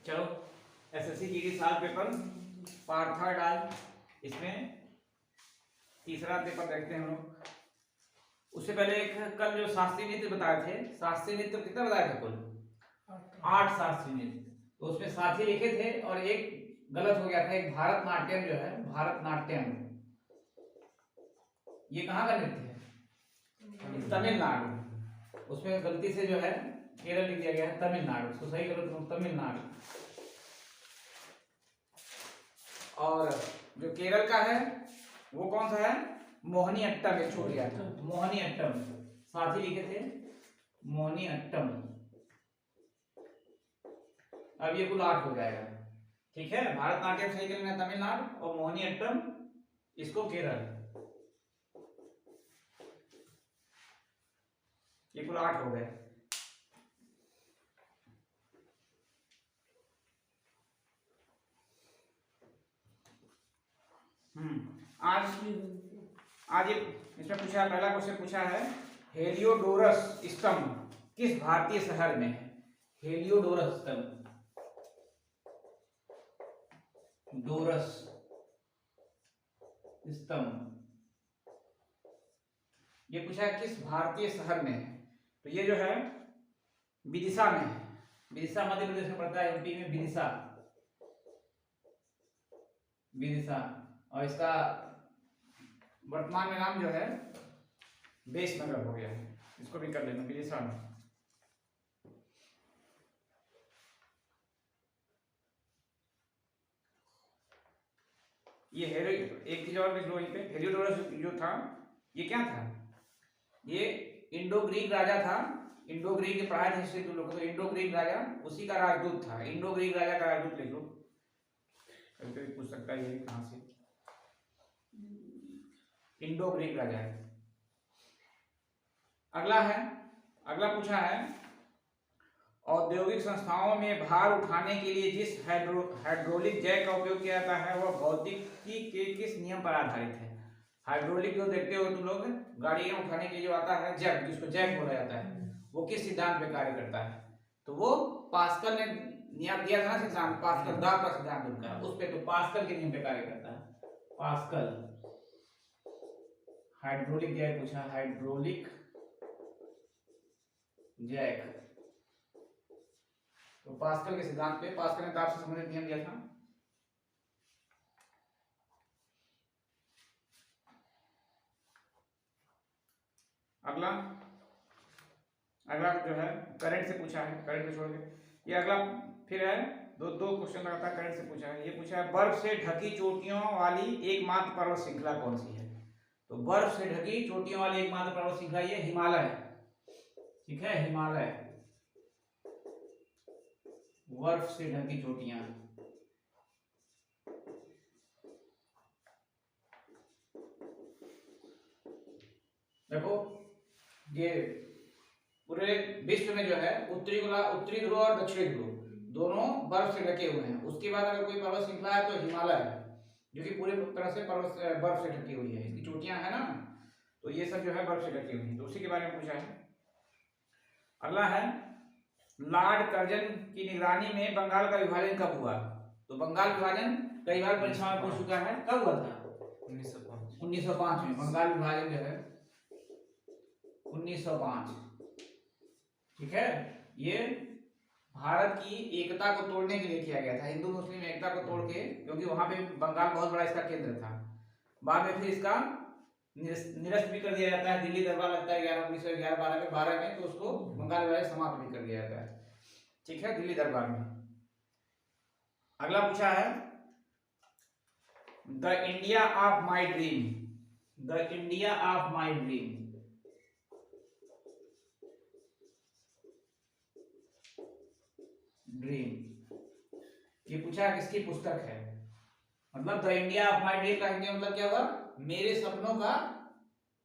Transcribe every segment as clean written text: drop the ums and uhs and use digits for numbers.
चलो SSC GD साल paper part third आज इसमें तीसरा पेपर देखते हैं हम लोग। उससे पहले एक कल जो शास्त्रीय नृत्य बताए थे, शास्त्रीय नृत्य कितना बताया था? कुल 8 शास्त्रीय नृत्य। तो उसमें 7 ही लिखे थे और एक गलत हो गया था। एक भारतनाट्यम जो है, भारतनाट्यम ये कहाँ का नृत्य है? तमिलनाडु। उसमें गलती से जो है केरल लिख दिया गया है तमिलनाडु। उसको सही करो तुम, तमिलनाडु। और जो केरल का है वो कौन सा है? मोहिनी अट्टम। एक छूट गया था, मोहिनी अट्टम। साथ ही लिखे थे मोहिनी अट्टम। अब ये कुल 8 हो जाएगा। ठीक है, भारतनाट्यम सही कर लेना तमिलनाडु और मोहिनी अट्टम इसको केरल। ये कुल 8 हो गए। आज ये इसमें पूछा है, पहला क्वेश्चन पूछा है हेलियोडोरस स्तंभ किस भारतीय शहर में है? हेलियोडोरस स्तंभ, डोरस स्तंभ ये पूछा है किस भारतीय शहर में है? तो ये जो है विदिशा में है। विदिशा मध्य प्रदेश में पड़ता है, एमपी में विदिशा। विदिशा और इसका वर्तमान में नाम जो है बेसनगर हो गया है। इसको भी कर लेना विदिशा में। ये एक चीज और लिख लो यहीं पे, हेलियोडोरस जो था ये क्या था? ये इंडो ग्रीक राजा था। इंडो ग्रीक के पढ़ाए थे हिस्ट्री तुम लोग को, तो इंडो ग्रीक राजा उसी का राजदूत था। इंडो ग्रीक राजा का राजदूत लिख लो। कभी कभी पूछ सकता है ये कहां से, इंडो ग्रीक राजा है। अगला पूछा है औद्योगिक संस्थाओं में भार उठाने के लिए जिस हाइड्रोलिक जैक का उपयोग किया जाता है वह भौतिकी के किस नियम पर आधारित है? हाइड्रोलिक जो देखते हो तुम लोग, गाड़ियां उठाने के लिए जो आता है जैक, जिसको जैक बोला जाता है, वो किस सिद्धांत पे कार्य करता है? तो वो पास्कल ने नियम दिया था ना सिद्धांत, पास्कल दा का सिद्धांत उनका, उस पे तो पास्कल के नियम पे कार्य करता है। पास्कल हाइड्रोलिक जैक पूछा, हाइड्रोलिक जैक तो पास्कल के सिद्धांत पे, पास्कल ने ताप से संबंधित नियम दिया था। अगला जो है करंट से पूछा है, करंट को छोड़ के ये अगला फिर है दो क्वेश्चन लगातार करंट से पूछा है। ये पूछा है बर्फ से ढकी चोटियों वाली एकमात्र पर्वत श्रृंखला कौन सी है? तो बर्फ से ढकी चोटियों वाली एकमात्र पर्वत श्रृंखला ये हिमालय। ठीक है, हिमालय। बर्फ से ढकी चोटियां, देखो ये पूरे विश्व में जो है उत्तरी ध्रुव और दक्षिणी ध्रुव दोनों बर्फ से ढके हुए हैं। उसके बाद अगर कोई पर्वत श्रृंखला है तो हिमालय है, जो कि पूरे तरह से बर्फ से ढकी हुई है। इसकी चोटियां है ना, तो ये सब जो है बर्फ से ढकी हुई है, तो उसी के बारे में पूछा है। अगला है लॉर्ड कर्जन की निगरानी में बंगाल का विभाजन कब हुआ? तो बंगाल विभाजन कई बार परीक्षा में पूछ चुका है। कब हुआ था? 1905 में बंगाल विभाजन जो है 1905। ठीक है, ये भारत की एकता को तोड़ने के लिए किया गया था, हिंदू मुस्लिम एकता को तोड़ के, क्योंकि वहां पे बंगाल बहुत बड़ा इसका केंद्र था। बाद में फिर इसका निरस्त भी कर दिया जाता है। दिल्ली दरबार लगता है 1911-12 में, 12 में, तो उसको बंगाल विभाजन समाप्त भी कर दिया जाता है। ठीक है, दिल्ली दरबार में। अगला पूछा है the India of my dream, the India of my dream ये पूछा किसकी पुस्तक है? मतलब the India of my dream का हिंदी मतलब क्या हुआ? मेरे सपनों का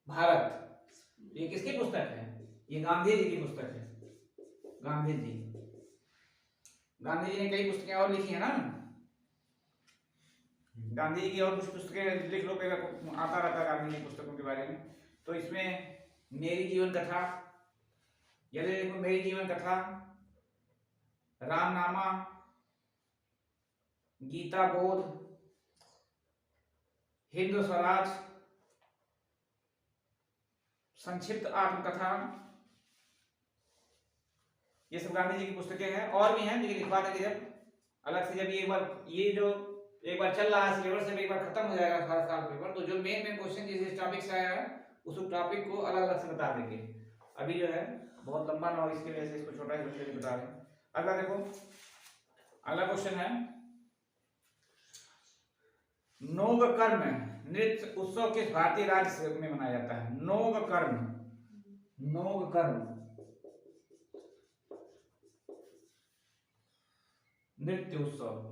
भारत। ये किसकी पुस्तक है? ये गांधी जी की पुस्तक है। गांधी जी ने कई पुस्तकें और लिखी है ना। गांधी जी की और कुछ पुस्तकें लिख लो, आता रहता है गांधी जी पुस्तकों के बारे में। तो इसमें मेरी जीवन कथा, ये देखो मेरी जीवन कथा, रामनामा, गीता बोध, हिंद स्वराज, संक्षिप्त आत्मकथा, ये सब गांधी जी की पुस्तकें हैं। और भी हैं, लेकिन लिखवा देंगे जब अलग से, जब ये एक बार ये जो एक बार चल रहा है सिलेबस से एक बार खत्म हो जाएगा सारा साल पेपर, तो जो मेन क्वेश्चन जिस टॉपिक से आया है उस टॉपिक को अलग अलग से बता देंगे। अभी जो है बहुत लंबा ना हो, इसके वजह से इसको छोटा ही बता रहे हैं। अगला देखो, अगला क्वेश्चन है, नोगकर्म नृत्य उत्सव किस भारतीय राज्य में मनाया जाता है? नोगकर्म, नोगकर्म नृत्य उत्सव,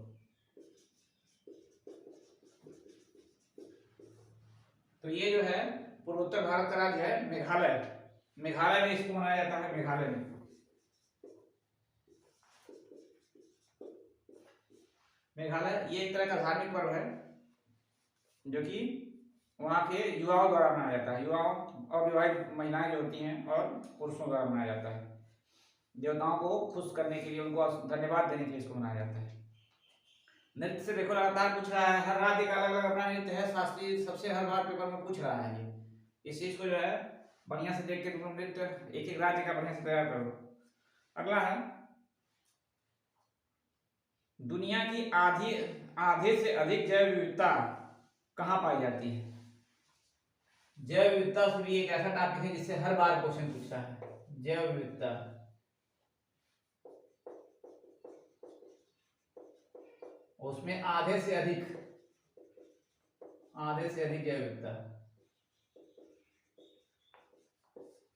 तो ये जो है पूर्वोत्तर भारत का राज्य है मेघालय। मेघालय में इसको मनाया जाता है, मेघालय में। मेघालय ये एक तरह का धार्मिक पर्व है जो कि वहाँ के युवाओं द्वारा मनाया जाता है। युवाओं और विवाहित महिलाएं जो होती हैं और पुरुषों द्वारा मनाया जाता है। देवताओं को खुश करने के लिए, उनको धन्यवाद देने के लिए इसको मनाया जाता है। नृत्य से देखो लगातार पूछ रहा है, हर राज्य का अलग अलग अपना नृत्य है, शास्त्रीय सबसे हर बार पेपर में पूछ रहा है। ये इस चीज को जो है बढ़िया से देख के तुम नृत्य एक एक राज्य का बढ़िया से तैयार करो। अगला है, दुनिया की आधे से अधिक जैव विविधता कहाँ पाई जाती है? जैव विविधता से भी एक ऐसा टॉपिक है जिससे हर बार क्वेश्चन पूछता है। जैव विविधता, उसमें आधे से अधिक जैव विविधता।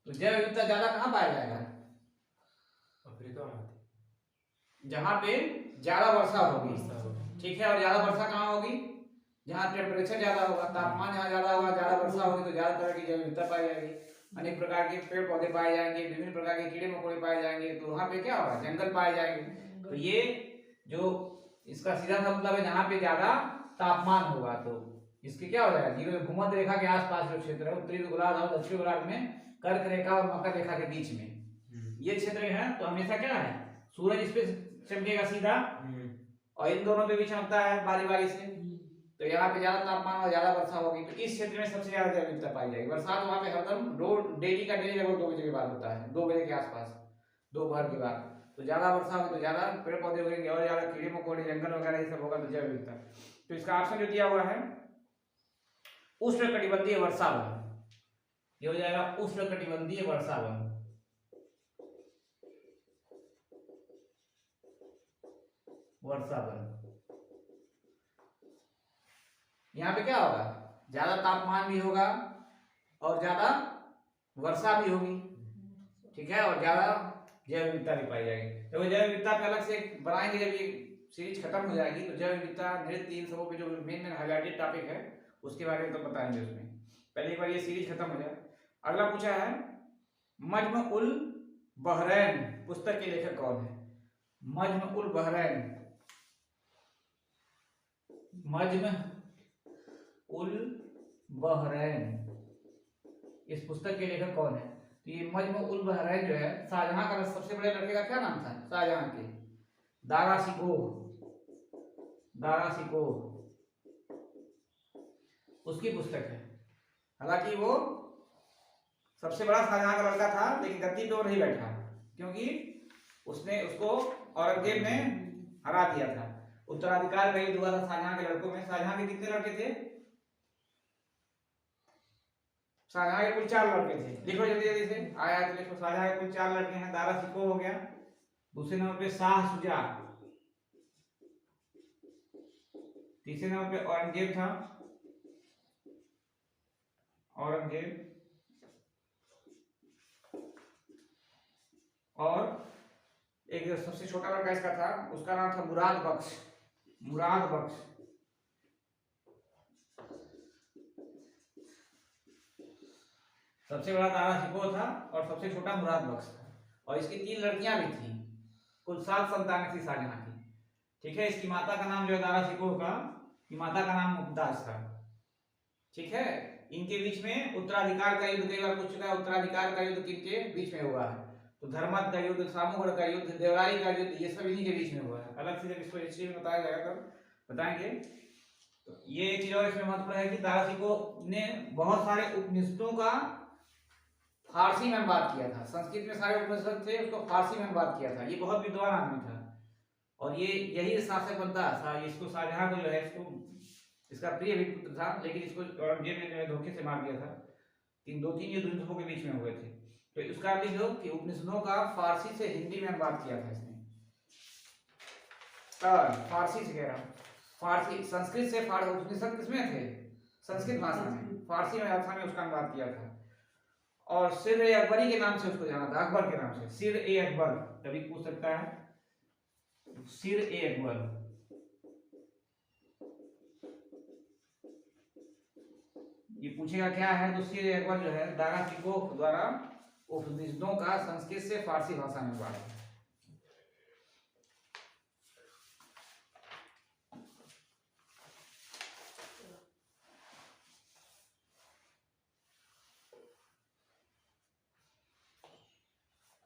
तो जैव विविधता ज्यादा कहाँ पाया जाएगा? अफ्रीका में, जहां पे ज्यादा वर्षा होगी, ठीक है। और ज्यादा वर्षा कहाँ होगी? जहाँ टेम्परेचर ज्यादा होगा, तापमान जहाँ ज्यादा होगा, ज्यादा वर्षा होगी, तो ज्यादा तरह की जैव विविधता पाई जाएगी। अनेक प्रकार के पेड़ पौधे पाए जाएंगे, विभिन्न प्रकार के कीड़े मकोड़े पाए जाएंगे, तो वहाँ पे क्या होगा? जंगल पाए जाएंगे। तो ये जो इसका सीधा सा मतलब है, जहाँ पे ज्यादा तापमान होगा तो इसके क्या हो जाएगा? जीरो भूमध्य रेखा के आसपास जो क्षेत्र है, उत्तरी गोलार्ध और दक्षिणी गोलार्ध में कर्क रेखा और मकर रेखा के बीच में ये क्षेत्र है, तो हमेशा क्या है? सूरज इस पे चमकेगा सीधा और इन दोनों के बीच में होता है बारी बारी से, तो यहाँ पे ज्यादा तापमान और ज्यादा वर्षा होगी, तो इस क्षेत्र में सबसे ज्यादा जैव विविधता पाई जाएगी। बरसात वहाँ पे हरदम डेली लगभग 2 बजे के बाद होता है, 2 बजे के आसपास, दोपहर के बाद। तो ज्यादा वर्षा होगी तो ज्यादा पेड़ पौधे होंगे और ज्यादा कीड़े मकोड़े जंगल वगैरह ये सब होगा, तो जैव विविधता। तो इसका ऑप्शन जो दिया हुआ है उष्णकटिबंधीय वर्षावन, ये हो जाएगा उष्णकटिबंधीय वर्षावन। यहाँ पे क्या होगा? ज्यादा तापमान भी होगा और ज्यादा वर्षा भी होगी, ठीक है, और ज्यादा जैव विविधता भी पाई जाएगी। तो जैव विविधता पे अलग से बनाएंगे जब ये सीरीज खत्म हो जाएगी, तो जैव विविधता नृत्य इन सबों पे जो मेन हाईलाइटेड टॉपिक है उसके बारे में तो बताएंगे उसमें। पहले एक बार ये सीरीज खत्म हो जाए। अगला पूछा है, मजम उल बहरैन पुस्तक के लेखक कौन है? मजम उल बहरैन, मजम उल बहरैन, इस पुस्तक के लेखक कौन है? तो ये मजम उल बहरैन जो है, शाहजहां का सबसे बड़े लड़के का क्या नाम था? शाहजहां के दारा शिकोह उसकी पुस्तक है। हालांकि वो सबसे बड़ा शाहजहां का लड़का था, लेकिन गद्दी पे वो नहीं बैठा क्योंकि उसने उसको औरंगजेब ने हरा दिया था। उत्तराधिकार का युद्ध हुआ था शाहजहां के लड़कों में। शाहजहां के कितने लड़के थे? शाहजहां के कुल 4 लड़के थे। लिखो जल्दी जल्दी से, आया तो लिखो। शाहजहां के कुल 4 लड़के हैं। दारा शिकोह हो गया, दूसरे नंबर पे शाह शुजा, तीसरे नंबर पे औरंगजेब था, औरंगजेब, और एक जो सबसे छोटा लड़का इसका था उसका नाम था मुराद बख्श। सबसे बड़ा दारा शिकोह था और सबसे छोटा मुराद बख्श था। और इसकी 3 लड़कियां भी थी। कुल 7 संतानें थी शाहजहां की, ठीक है। इसकी माता का नाम जो है दारा शिकोह का, की माता का नाम मुमताज था, ठीक है। इनके बीच में उत्तराधिकार का युद्ध कई बार पूछ चुका है। उत्तराधिकार का युद्ध किनके बीच में हुआ है? तो धर्मद का युद्ध, सामूगढ़ का युद्ध, देवराली का युद्ध, ये सब इन्हीं के बीच में हुआ है। अलग से जब इसको हिस्ट्री में बताया जाएगा तब बताएंगे। तो ये एक चीज और इसमें महत्वपूर्ण है कि दारा शिकोह ने बहुत सारे उपनिषदों का फारसी में अनुवाद किया था। संस्कृत में सारे उपनिषद थे, उसको फारसी में अनुवाद किया था। ये बहुत विद्वान आदमी था और ये यही शासक बनता था। इसको शाहजहां को जो है इसको इसका प्रिय भी पुत्र था, लेकिन इसको औरंगजेब ने जो है धोखे से मार दिया था। दो तीन युद्धों के बीच में हुए थे। तो उसका लिख लो कि उपनिषदों का फारसी से हिंदी में अनुवाद किया था इसने। फारसी से कह रहा हूँ, फारसी संस्कृत से उपनिषद किसमें थे? संस्कृत भाषा में, फारसी में भाषा में उसका अनुवाद किया था। और सिर ए अकबरी के नाम से उसको जाना था, अकबर के नाम से, सिर ए अकबर। कभी पूछ सकता है सिर ए अकबर। ये पूछेगा क्या है, तो सिर ए अकबर जो है दारा शिकोह द्वारा उपनिषदों का संस्कृत से फारसी भाषा में अनुवाद है।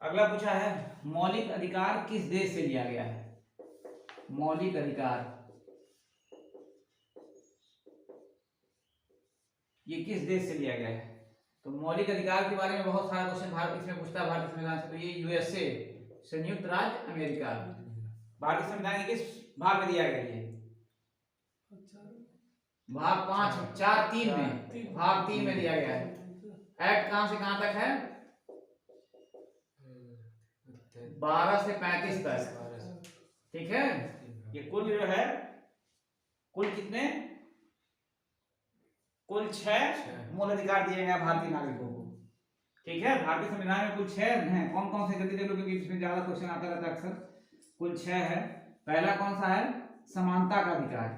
अगला पूछा है मौलिक अधिकार किस देश से लिया गया है? मौलिक अधिकार ये किस देश से लिया गया है? तो मौलिक अधिकार के बारे में बहुत सारा क्वेश्चन भारत इसमें पूछता है भारतीय संविधान से। तो ये यूएसए, संयुक्त राज्य अमेरिका। भारतीय संविधान के किस भाग में दिया गया है? भाग 5, 4, 3 में, भाग 3 में दिया गया है। एक्ट कहां से कहां तक है? 12 से 35 तक, ठीक है। ये कुल जो है, कुल कितने? कुल 6 मूल अधिकार दिए गए भारतीय नागरिकों को, ठीक है। भारतीय संविधान में कुल 6 हैं। कौन कौन से गति दे लो, क्योंकि इसमें ज्यादा क्वेश्चन आता रहता है अक्सर। कुल 6 है। पहला कौन सा है? समानता का अधिकार।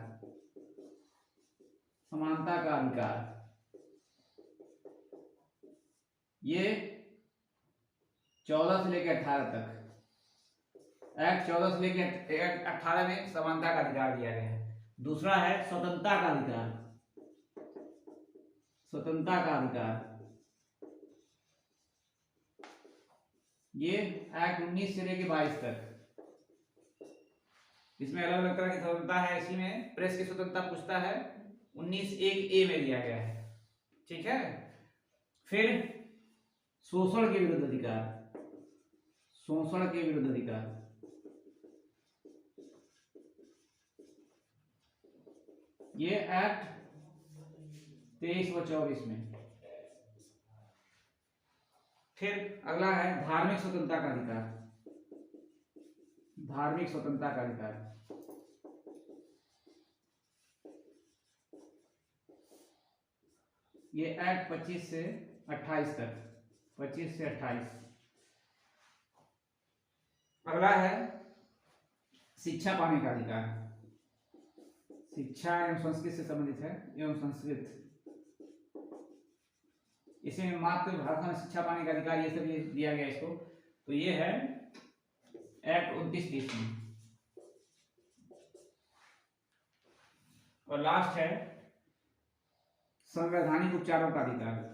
समानता का अधिकार ये 14 से लेकर 18 तक, एक्ट 14 से लेकर एक्ट 18 में समानता का अधिकार दिया गया है। दूसरा है स्वतंत्रता का अधिकार। स्वतंत्रता का अधिकार ये एक्ट 19 से लेकर 22 तक। इसमें अलग अलग तरह की स्वतंत्रता है। इसी में प्रेस की स्वतंत्रता पूछता है, 19(1)(a) में दिया गया है, ठीक है। फिर शोषण के विरुद्ध अधिकार, शोषण के विरुद्ध अधिकार ये एक्ट 23 व 24 में। फिर अगला है धार्मिक स्वतंत्रता का अधिकार। धार्मिक स्वतंत्रता का अधिकार ये एक्ट 25 से 28 तक, 25 से 28। अगला है शिक्षा पाने का अधिकार। शिक्षा एवं संस्कृत से संबंधित है, एवं संस्कृत। इसमें मातृभाषा में शिक्षा पाने का अधिकार ये सब ये दिया गया इसको। तो ये है एक्ट 29-30 में। और लास्ट है संवैधानिक उपचारों का अधिकार।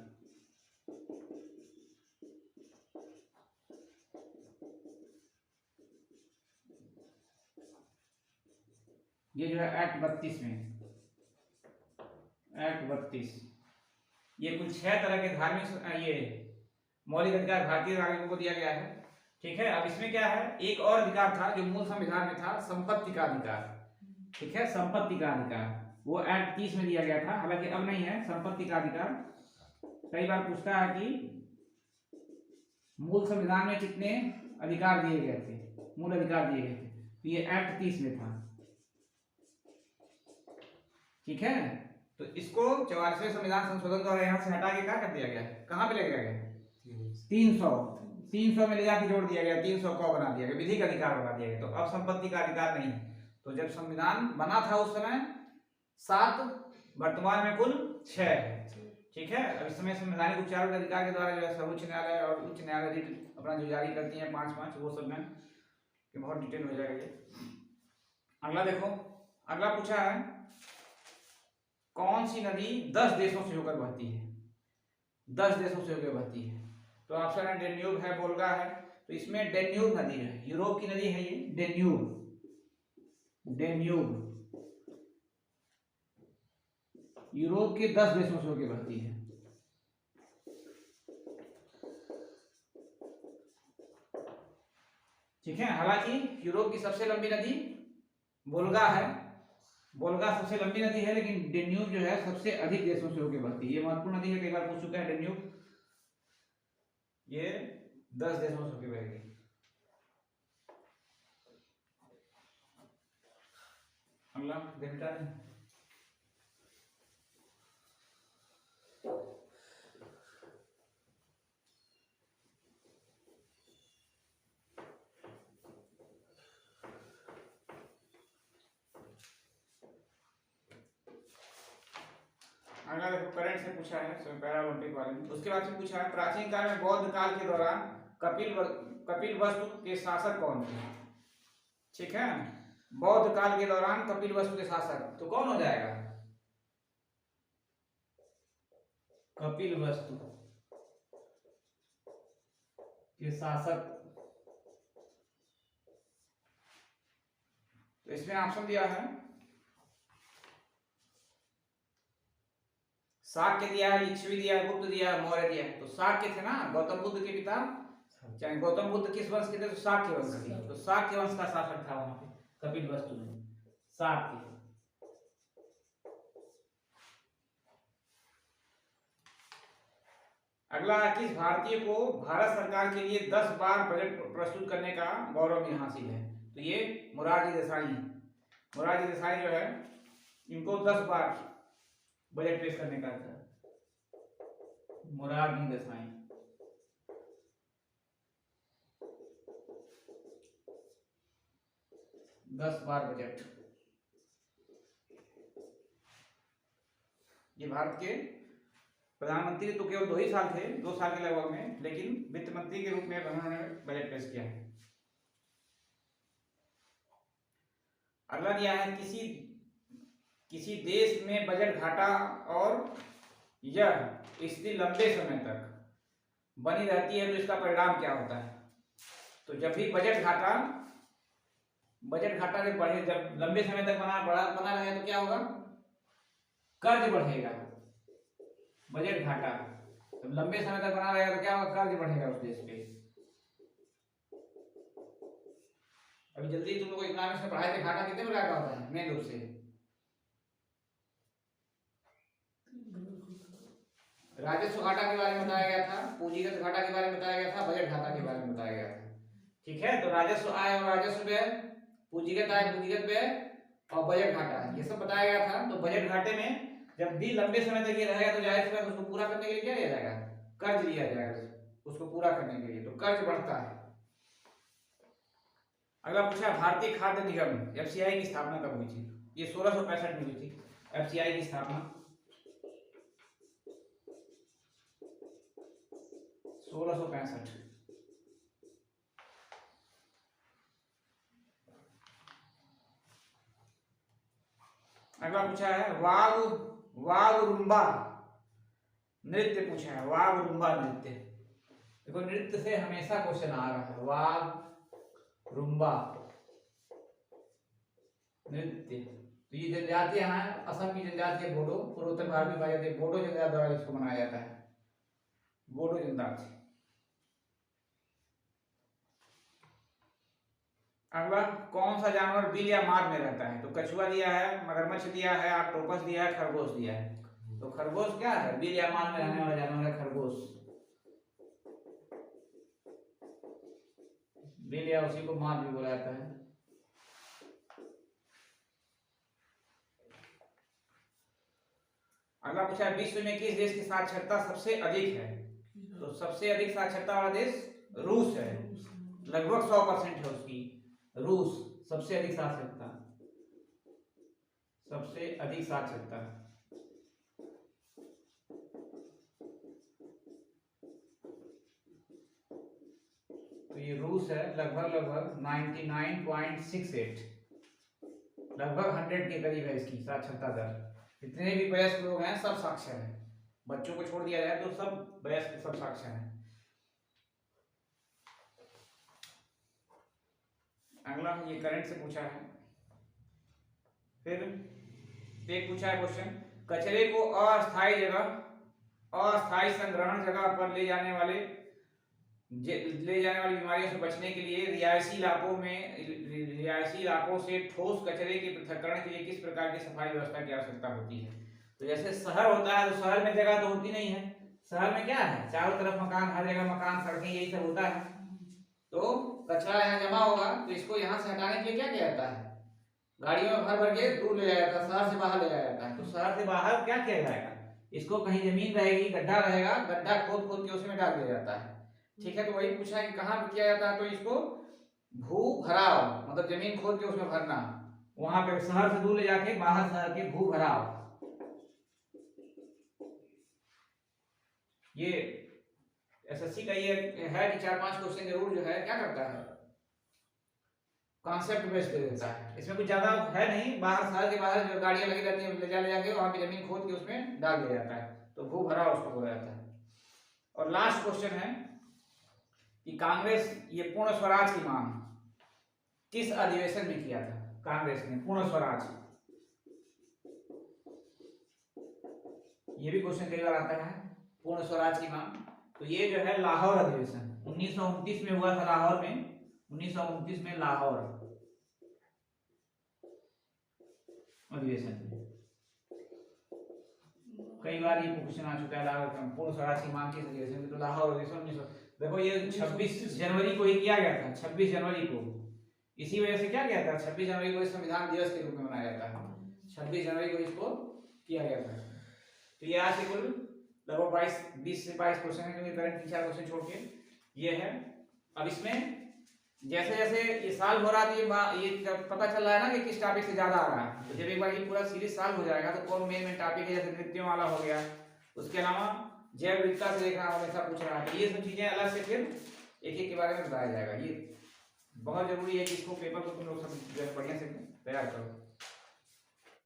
ये जो है एक्ट 32 में, एक्ट 32। ये कुल 6 तरह के धार्मिक ये मौलिक अधिकार भारतीय नागरिकों को दिया गया है, ठीक है। अब इसमें क्या है, एक और अधिकार था जो मूल संविधान में था, संपत्ति का अधिकार, ठीक है। संपत्ति का अधिकार वो एक्ट 30 में दिया गया था, हालांकि अब नहीं है। संपत्ति का अधिकार कई बार पूछता है कि मूल संविधान में कितने अधिकार दिए गए थे, मूल अधिकार दिए गए थे। तो ये एक्ट 30 में था, ठीक है। तो इसको 44वें संविधान संशोधन द्वारा यहाँ से हटा के क्या कर दिया गया है, कहाँ पे ले गया गया? 300 में ले जाके जोड़ दिया गया, 300 को बना दिया गया, विधिक अधिकार बना दिया गया। तो अब संपत्ति का अधिकार नहीं है। तो जब संविधान बना था उस समय 7, वर्तमान में कुल 6 है, ठीक है। अब इस समय संवैधानिक उपचारों के अधिकार के द्वारा जो है सर्वोच्च न्यायालय और उच्च न्यायालय अपना जो जारी करती है 5-5, वो सब में बहुत डिटेल हो जाएगा ये। अगला देखो, अगला पूछा है कौन सी नदी 10 देशों से होकर बहती है? 10 देशों से होकर बहती है। तो ऑप्शन है डेन्यूब है, वोल्गा है। तो इसमें डेन्यूब नदी है, यूरोप की नदी है ये डेन्यूब। डेन्यूब यूरोप के 10 देशों से होकर बहती है। ठीक है, हालांकि यूरोप की सबसे लंबी नदी वोल्गा है, वोल्गा सबसे लंबी नदी है, लेकिन डेन्यूब जो है सबसे अधिक देशों से होकर बहती है। ये महत्वपूर्ण नदी है, कई बार पूछ चुका है डेन्यूब, ये 10 देशों से होकर बहेगी। अगला डेल्टा है। अगला देखो करंट से पूछा है, पैरालंपिक वाले में। उसके बाद से पूछा है प्राचीन काल में बौद्ध काल के दौरान कपिल वस्तु के शासक कौन थे। ठीक है, बौद्ध काल के दौरान कपिल वस्तु के शासक तो कौन हो जाएगा, कपिल वस्तु के शासक। तो इसमें ऑप्शन दिया है, शाक्य दिया है, लिच्छवी दिया है, गुप्त दिया है, मौर्य दिया है। तो शाक्य थे ना, गौतम बुद्ध के पिता, चाहे गौतम बुद्ध किस वंश के थे, तो शाक्य वंश के। तो शाक्य वंश का शासक था वहां पे कपिल वस्तु में, शाक्य। अगला, किस भारतीय को भारत सरकार के लिए 10 बार बजट प्रस्तुत करने का गौरव भी हासिल है। तो ये मोरारजी देसाई है। मोरारजी देसाई जो है, इनको 10 बार बजट पेश करने का था, मोरारजी देसाई। दस बार बजट। ये भारत के प्रधानमंत्री तो केवल 2 ही साल थे, 2 साल के लगभग में, लेकिन वित्त मंत्री के रूप में उन्होंने बजट पेश किया है। अगला दिया है, किसी देश में बजट घाटा और यह स्थिति लंबे समय तक बनी रहती है तो इसका परिणाम क्या होता है। तो जब भी बजट घाटा जब बढ़े, जब लंबे समय तक बना रहे तो क्या होगा, कर्ज बढ़ेगा। बजट घाटा जब लंबे समय तक बना रहेगा तो क्या होगा, कर्ज बढ़ेगा उस देश पे। अभी जल्दी तुम लोग को इकोनॉमिक्स में पढ़ाई थे, घाटा कितने प्रकार का होता है मेन रूप से, राजस्व घाटा के बारे में बताया गया था, पूंजीगत घाटा के बारे में बताया गया था, बजट घाटा के बारे में बताया गया था। ठीक है, तो राजस्व आय और राजस्व व्यय, पूंजीगत आय पूंजीगत व्यय और बजट घाटा, ये सब बताया गया था। तो बजट घाटे में जब भी लंबे समय तक ये रहेगा तो जाहिर सी बात उसको पूरा करने के लिए क्या लिया जाएगा, कर्ज लिया जाएगा उसको पूरा करने के लिए, तो कर्ज बढ़ता है। अगला पूछा, भारतीय खाद्य निगम एफसीआई की स्थापना कब हुई थी। ये 1665 में हुई थी एफसीआई की स्थापना, 1665। अगला पूछा है वागरुम्बा नृत्य पूछा है, वागरुम्बा नृत्य। देखो नृत्य से हमेशा क्वेश्चन आ रहा है, वागरुम्बा नृत्य। तो ये जनजातियां हैं, असम की जनजाति है बोडो, पूर्वोत्तर भारत में पाई जाती है, बोडो जनजाति द्वारा इसको मनाया जाता है, बोडो जनजाति। अगला, कौन सा जानवर बिल या माद में रहता है। तो कछुआ दिया है, मगरमच्छ दिया है, ऑक्टोपस दिया है, खरगोश दिया है। तो खरगोश क्या है, बिल या माद में रहने वाला जानवर है खरगोश, बिल या उसी को माद भी बोला जाता है। अगला पूछा है, विश्व में किस देश की साक्षरता सबसे अधिक है। तो सबसे अधिक साक्षरता वाला देश रूस है, लगभग 100% है उसकी, रूस सबसे अधिक साक्षरता, सबसे अधिक साक्षरता। तो ये रूस है, लगभग 99.68, लगभग 100 के करीब है इसकी साक्षरता दर। जितने भी वयस्क लोग हैं सब साक्षर हैं, बच्चों को छोड़ दिया जाए तो सब वयस्क सब साक्षर हैं। अगला ये करंट से पूछा है। फिर एक पूछा है क्वेश्चन, कचरे को अस्थायी संग्रहण जगह पर ले जाने वाली बीमारियों से बचने के लिए रिहायशी इलाकों से ठोस कचरे के पृथक्करण के लिए किस प्रकार की सफाई व्यवस्था की आवश्यकता होती है। तो जैसे शहर होता है तो शहर में जगह तो होती नहीं है, शहर में क्या है, चारों तरफ मकान, हर जगह मकान, सड़कें, यही सब होता है। तो कचरा यहाँ जमा होगा तो इसको यहाँ से हटाने के लिए क्या किया जाता है, गाड़ियों में भर भर के दूर ले जाया जाता है, शहर से बाहर ले जाया जाता है। तो शहर से बाहर क्या किया जाएगा, इसको कहीं जमीन रहेगी, गड्ढा रहेगा, गड्ढा खोद खोद के उसमें डाल दिया जाता है। ठीक है, तो वही पूछा है कि कहाँ पे किया जाता है, तो इसको भू भराव, मतलब जमीन खोद के उसमें भरना, वहां पे शहर से दूर ले जाके बाहर शहर के भू भराव। ये एसएससी का ये है कि 4-5 क्वेश्चन जरूर जो है क्या करता है, कॉन्सेप्ट बेस्ड दे देता है। इसमें कुछ ज्यादा है नहीं, बाहर शहर के बाहर जो गाड़ियां लगी रहती है ले जाके वहां पे जमीन खोद के उसमें डाल दिया जाता है, तो भू भराव उसको बोला जाता है। और लास्ट क्वेश्चन है कि कांग्रेस ये पूर्ण स्वराज की मांग किस अधिवेशन में किया था, कांग्रेस ने पूर्ण स्वराज, ये भी क्वेश्चन कई बार आता है, पूर्ण स्वराज की मांग। तो ये जो है लाहौर अधिवेशन 1929 में हुआ था, लाहौर में 1929 में लाहौर अधिवेशन में। कई बार ये क्वेश्चन आ चुका है, लाहौर पूर्ण स्वराज की मांग किस अधिवेशन में, तो लाहौर अधिवेशन देखो ये 26 जनवरी को ही किया गया था, 26 जनवरी को। इसी वजह से क्या किया था, 26 जनवरी को संविधान दिवस के रूप में मनाया जाता है, 26 जनवरी को इसको किया गया था। तो ये आज के कुल लगभग 20 से 22 क्वेश्चन है, क्योंकि करंट 3-4 क्वेश्चन छोड़ के ये है। अब इसमें जैसे जैसे ये साल हो रहा है, ये पता चल रहा है ना कि किस टॉपिक से ज्यादा आ रहा है। तो जब एक बार ये पूरा सीरीज साल हो जाएगा तो कौन मेन टॉपिक है, जैसे नृत्यों वाला हो गया, उसके अलावा जैव विविधता से देखना हमेशा पूछ रहा है, ये सब चीजें अलग से फिर एक एक के बारे में बताया जाएगा। ये बहुत जरूरी है कि इसको पेपर को तुम लोग सब बढ़िया से तैयार करो।